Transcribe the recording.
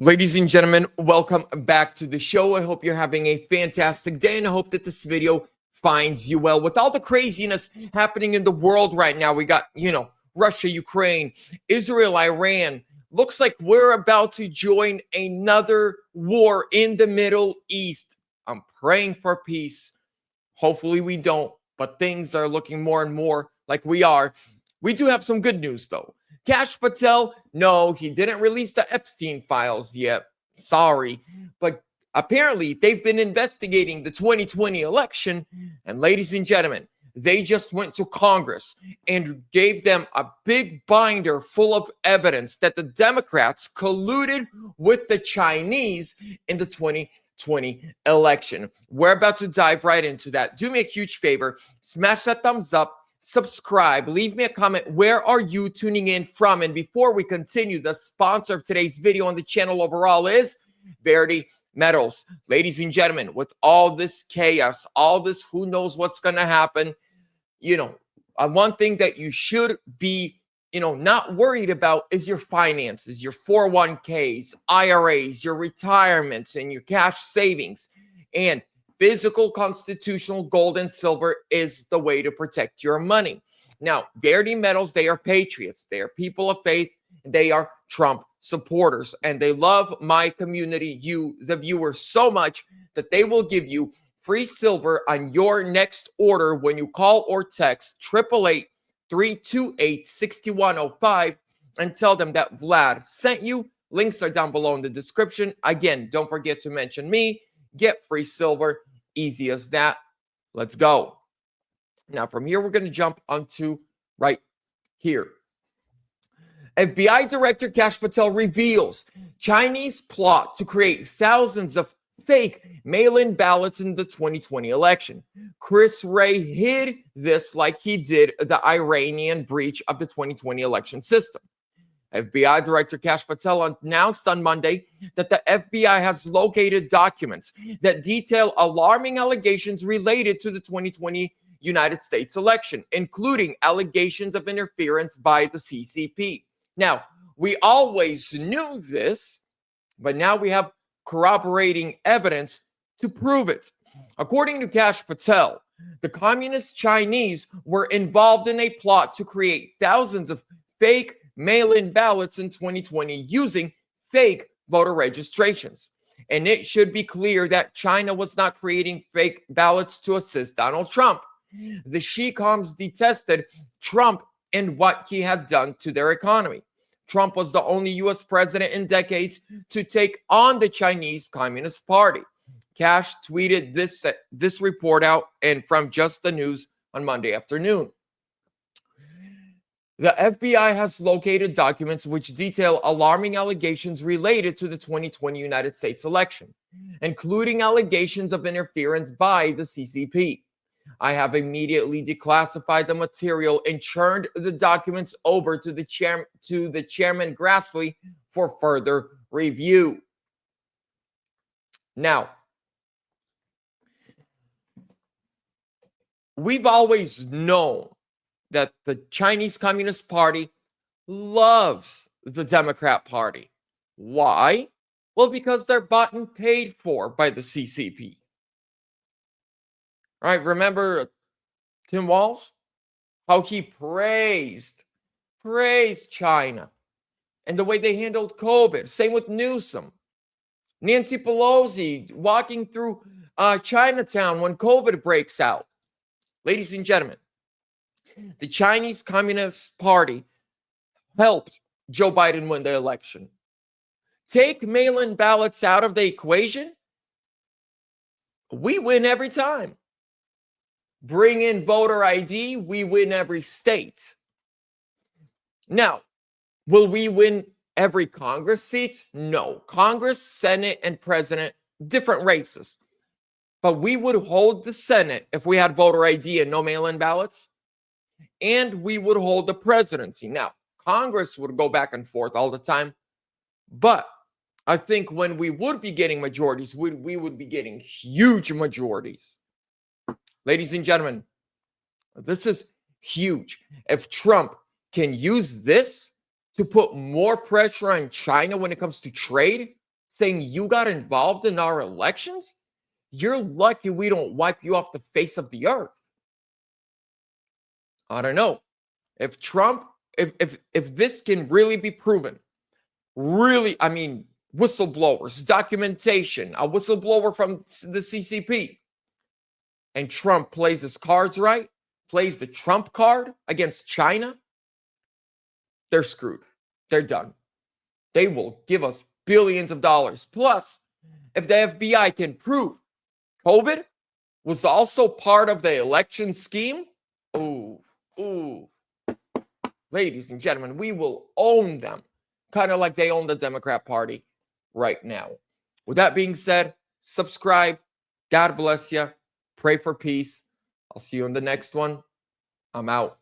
Ladies and gentlemen, welcome back to the show. I hope you're having a fantastic day, and I hope that this video finds you well. With all the craziness happening in the world right now, we got, Russia, Ukraine, Israel, Iran. Looks like we're about to join another war in the Middle East. I'm praying for peace. Hopefully we don't, but things are looking more and more like we are. We do have some good news, though. Kash Patel, no, he didn't release the Epstein files yet. Sorry. But apparently, they've been investigating the 2020 election. And ladies and gentlemen, they just went to Congress and gave them a big binder full of evidence that the Democrats colluded with the Chinese in the 2020 election. We're about to dive right into that. Do me a huge favor, smash that thumbs up. Subscribe, leave me a comment. Where are you tuning in from? And before we continue, the sponsor of today's video on the channel overall is VERITY Metals. Ladies and gentlemen, with all this chaos, all this who knows what's going to happen, one thing that you should be, not worried about is your finances, your 401ks, IRAs, your retirements, and your cash savings. And physical constitutional gold and silver is the way to protect your money. Now, VERITY Metals, they are patriots. They are people of faith. They are Trump supporters. And they love my community, you, the viewers, so much that they will give you free silver on your next order when you call or text 888-328-6105 and tell them that Vlad sent you. Links are down below in the description. Again, don't forget to mention me. Get free silver. Easy as that. Let's go. Now, from here, we're going to jump onto right here. FBI Director Kash Patel reveals Chinese plot to create thousands of fake mail-in ballots in the 2020 election. Chris Wray hid this like he did the Iranian breach of the 2020 election system. FBI Director Kash Patel announced on Monday that the FBI has located documents that detail alarming allegations related to the 2020 United States election, including allegations of interference by the CCP. Now, we always knew this, but now we have corroborating evidence to prove it. According to Kash Patel, the Communist Chinese were involved in a plot to create thousands of fake mail-in ballots in 2020 using fake voter registrations. And it should be clear that China was not creating fake ballots to assist Donald Trump. The Shicoms detested Trump and what he had done to their economy. Trump was the only U.S. president in decades to take on the Chinese Communist Party. Kash tweeted this report out and from Just the News on Monday afternoon. The FBI has located documents which detail alarming allegations related to the 2020 United States election, including allegations of interference by the CCP. I have immediately declassified the material and turned the documents over to the Chairman Grassley for further review. Now, we've always known that the Chinese Communist Party loves the Democrat Party. Why? Well, because they're bought and paid for by the CCP. All right, remember Tim Walz? How he praised China and the way they handled COVID. Same with Newsom. Nancy Pelosi walking through Chinatown when COVID breaks out. Ladies and gentlemen, the Chinese Communist Party helped Joe Biden win the election. Take mail-in ballots out of the equation, we win every time. Bring in voter ID, we win every state. Now, will we win every Congress seat? No. Congress, Senate, and President, different races. But we would hold the Senate if we had voter ID and no mail-in ballots. And we would hold the presidency. Now, Congress would go back and forth all the time. But I think when we would be getting majorities, we would be getting huge majorities. Ladies and gentlemen, this is huge. If Trump can use this to put more pressure on China when it comes to trade, saying you got involved in our elections? You're lucky we don't wipe you off the face of the earth. I don't know. If Trump, if this can really be proven, really, I mean, whistleblowers, documentation, a whistleblower from the CCP, and Trump plays his cards right, plays the Trump card against China, they're screwed. They're done. They will give us billions of dollars. Plus, if the FBI can prove COVID was also part of the election scheme, ooh, ladies and gentlemen, we will own them, kind of like they own the Democrat Party right now. With that being said, subscribe. God bless you. Pray for peace. I'll see you in the next one. I'm out.